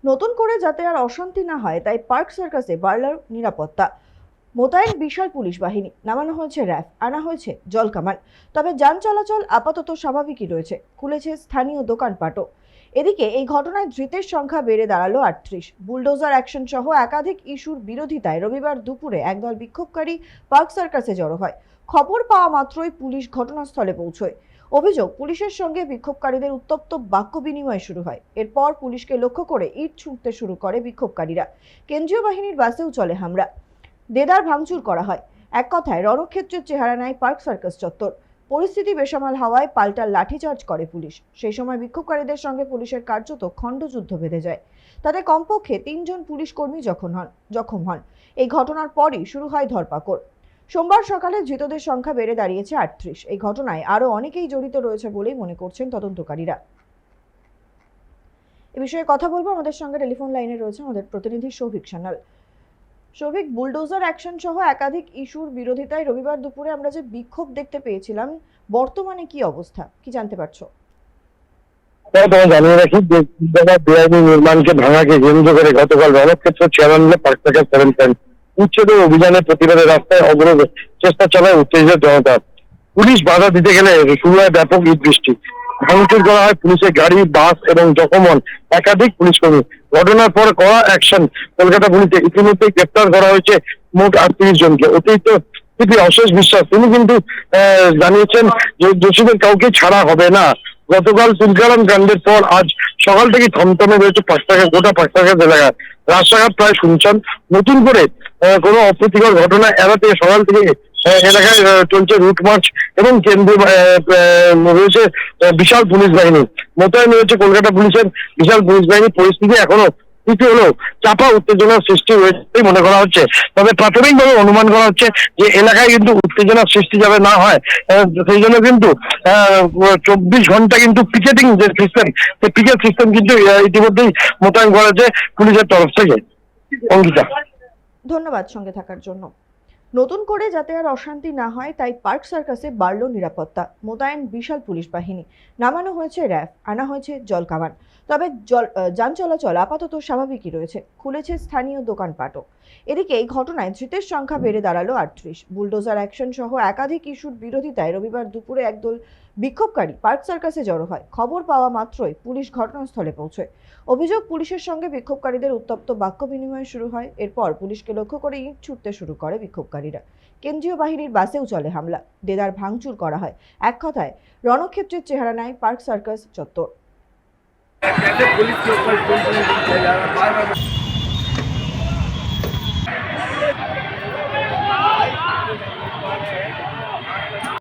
নতুন করে যাতে আর অশান্তি না হয় তাই পার্ক সার্কাসে বাড়ল নিরাপত্তা। মোতায়েন বিশাল পুলিশ বাহিনী, নামানো হয়েছে র্যাব, আনা হয়েছে জল কামান। তবে যান চলাচল আপাতত স্বাভাবিকই রয়েছে, খুলেছে স্থানীয় দোকানপাটও। এদিকে এই ঘটনায় ধৃতের সংখ্যা বেড়ে দাঁড়ালো 38। বুলডোজার অ্যাকশন সহ একাধিক ইস্যুর বিরোধিতায় রবিবার দুপুরে একদল বিক্ষোভকারী পার্ক সার্কাসে জড়ো হয়। খবর পাওয়া মাত্রই পুলিশ ঘটনাস্থলে পৌঁছয়। অভিযোগ, পুলিশের সঙ্গে বিক্ষোভকারীদের উত্তপ্ত বাক্য বিনিময় শুরু হয়। এরপর পুলিশকে লক্ষ্য করে ইট ছুঁড়তে শুরু করে বিক্ষোভকারীরা। কেন্দ্রীয় বাহিনীর বাসেও চলে হামলা, দেদার ভাঙচুর করা হয়। এক কথায় রণক্ষেত্রের চেহারা নেয় পার্ক সার্কাস চত্বর। পরিস্থিতি বেসামাল হওয়ায় পাল্টা লাঠিচার্জ করে পুলিশ। সেই সময় বিক্ষোভকারীদের সঙ্গে পুলিশের কার্যত খণ্ডযুদ্ধ বেঁধে যায়। তাতে কমপক্ষে 3 জন পুলিশ কর্মী জখম হন। এই ঘটনার পরই শুরু হয় ধরপাকড়। সোমবার সকালে ধৃতদের সংখ্যা বেড়ে দাঁড়িয়েছে 38। এই ঘটনায় আরও অনেকেই জড়িত রয়েছে বলেই মনে করছেন তদন্তকারীরা। এ বিষয়ে কথা বলবো, আমাদের সঙ্গে টেলিফোন লাইনে রয়েছে আমাদের প্রতিনিধি সৌভিক সান্যাল। সৌভিক, বুলডোজার অ্যাকশন সহ একাধিক ইস্যুর বিরোধিতায় রবিবার দুপুরে আমরা যে বিক্ষোভ দেখতে পেয়েছিলাম, বর্তমানে কি অবস্থা, কি জানতে পারছো? জানিয়ে রাখি যে বেআইনি নির্মাণকে ভাঙাকে কেন্দ্র করে গতকাল রণক্ষেত্র চেয়ারম্যান পার্ক থেকে উচ্ছেদের অভিযানের প্রতিবাদে রাস্তায় অবরোধ চেষ্টা চালায় উত্তেজিত জনতা। পুলিশ বাধা দিতে গেলে শুরু হয় ব্যাপক ইট বৃষ্টি। ভাঙচুর করা হয় পুলিশের গাড়ি, বাস এবং জখম হন একাধিক পুলিশ কর্মী। ঘটনার পর কড়া অ্যাকশন। কলকাতা পুলিশে ইতিমধ্যেই গ্রেপ্তার করা হয়েছে মোট 38 জনকে। অতিরিক্ত সিপি অশেষ বিশ্বাস তিনি কিন্তু জানিয়েছেন যে দোষীদের কাউকে ছাড়া হবে না। গতকাল তুলকালাম কাণ্ডের পর আজ সকাল থেকে থমথমে রয়েছে গোটা পাঁচটাকা এলাকায়। রাস্তাঘাট প্রায় শুনছেন। নতুন করে কোনো অপ্রীতিকর ঘটনা এড়াতে সকাল থেকে এলাকায় চলছে রুট মার্চ এবং কেন্দ্রীয় রয়েছে বিশাল পুলিশ বাহিনী। মোতায়েন রয়েছে কলকাতা পুলিশের বিশাল পুলিশ বাহিনী। পরিস্থিতি এখনো কিছু হলেও চাপা উত্তেজনার সৃষ্টি হয়েছে মনে করা হচ্ছে। তবে প্রাথমিকভাবে অনুমান করা হচ্ছে যে এলাকায় কিন্তু উত্তেজনার সৃষ্টি যাবে না হয়, সেই জন্য কিন্তু 24 ঘন্টা কিন্তু পিকেটিং যে সিস্টেম, সেই পিকেট সিস্টেম কিন্তু ইতিমধ্যেই মোতায়েন করা হয়েছে পুলিশের তরফ থেকে। অঙ্কিতা, ধন্যবাদ সঙ্গে থাকার জন্য। নতুন করে যাতে আর অশান্তি না হয় তাই পার্ক সার্কাসে বাড়ল নিরাপত্তা। মোতায়েন বিশাল পুলিশ বাহিনী, নামানো হয়েছে র্যাব, আনা হয়েছে জল কামান। তবে যান চলাচল আপাতত স্বাভাবিকই রয়েছে, খুলেছে স্থানীয় দোকানপাটও। এদিকে এই ঘটনায় ধৃতের সংখ্যা বেড়ে দাঁড়ালো 38। বুলডোজার অ্যাকশন সহ একাধিক ইস্যুর বিরোধিতায় রবিবার দুপুরে একদল বিক্ষোভকারী পার্ক সার্কাসে জড়ো হয়। খবর পাওয়া মাত্রই পুলিশ ঘটনাস্থলে পৌঁছয়। অভিযোগ, পুলিশের সঙ্গে বিক্ষোভকারীদের উত্তপ্ত বাক্য বিনিময় শুরু হয়। এরপর পুলিশকে লক্ষ্য করে ইট ছুঁড়তে শুরু করে বিক্ষোভকারীরা। কেন্দ্রীয় বাহিনীর বাসেও চলে হামলা, দেদার ভাঙচুর করা হয়। এক কথায় রণক্ষেত্রের চেহারা নেয় পার্ক সার্কাস চত্বর।